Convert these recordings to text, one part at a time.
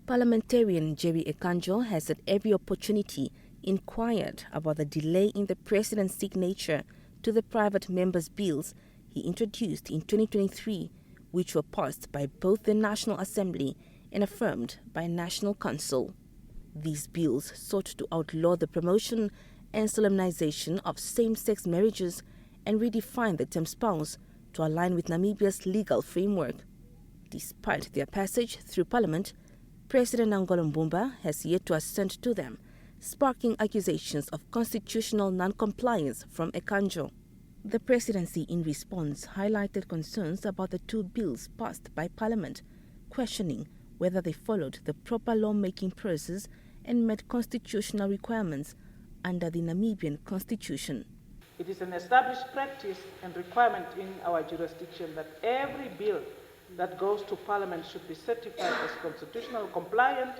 Parliamentarian Ekandjo has at every opportunity inquired about the delay in the President's signature to the private members' bills he introduced in 2023, which were passed by both the National Assembly and affirmed by National Council. These bills sought to outlaw the promotion and solemnization of same-sex marriages and redefine the term spouse to align with Namibia's legal framework. Despite their passage through Parliament, President Nangolo Mbumba has yet to assent to them, sparking accusations of constitutional non-compliance from Ekandjo. The Presidency, in response, highlighted concerns about the two bills passed by Parliament, questioning whether they followed the proper lawmaking process and met constitutional requirements under the Namibian Constitution. It is an established practice and requirement in our jurisdiction that every bill that goes to Parliament should be certified as constitutional compliant,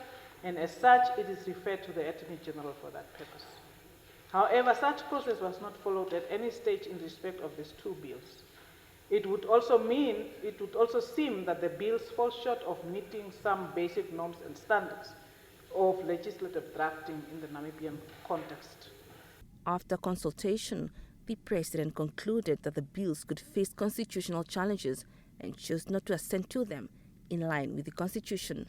and as such it is referred to the Attorney General for that purpose. However, such process was not followed at any stage in respect of these two bills. It would also seem that the bills fall short of meeting some basic norms and standards of legislative drafting in the Namibian context. After consultation, the President concluded that the bills could face constitutional challenges and chose not to assent to them in line with the Constitution.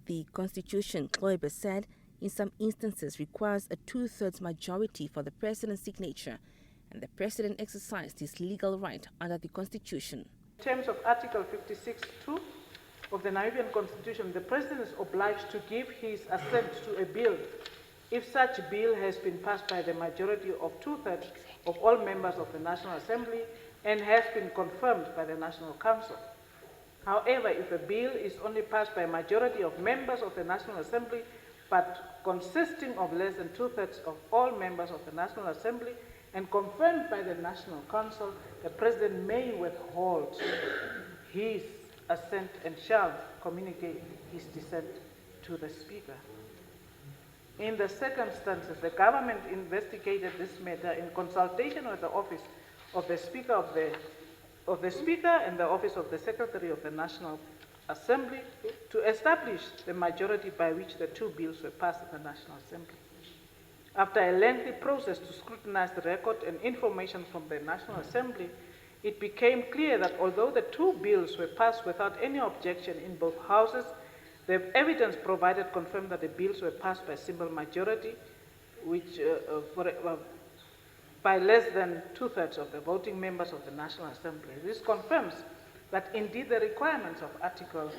The Constitution, Kloiber said, in some instances requires a two-thirds majority for the President's signature, and the President exercised his legal right under the Constitution. In terms of Article 56(2) of the Namibian Constitution, the President is obliged to give his assent to a bill if such bill has been passed by the majority of two-thirds of all members of the National Assembly and has been confirmed by the National Council. However, if a bill is only passed by a majority of members of the National Assembly but consisting of less than two-thirds of all members of the National Assembly and confirmed by the National Council, the President may withhold his assent and shall communicate his dissent to the Speaker. In the circumstances, the government investigated this matter in consultation with the Office of the Speaker and the Office of the Secretary of the National Assembly to establish the majority by which the two bills were passed in the National Assembly. After a lengthy process to scrutinize the record and information from the National Assembly, it became clear that although the two bills were passed without any objection in both houses, the evidence provided confirmed that the bills were passed by a simple majority, which by less than two-thirds of the voting members of the National Assembly. This confirms that indeed the requirements of Article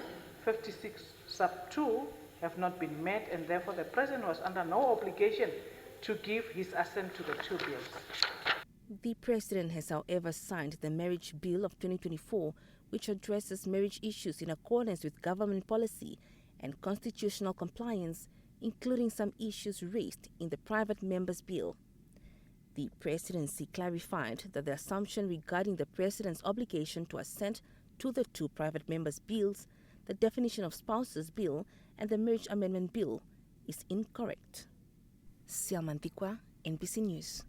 56 sub 2 have not been met, and therefore the President was under no obligation to give his assent to the two bills. The President has, however, signed the Marriage Bill of 2024, which addresses marriage issues in accordance with government policy and constitutional compliance, including some issues raised in the private members' bill. The Presidency clarified that the assumption regarding the President's obligation to assent to the two private members' bills, the definition of spouses bill and the marriage amendment bill, is incorrect. Siamantikwa, NBC News.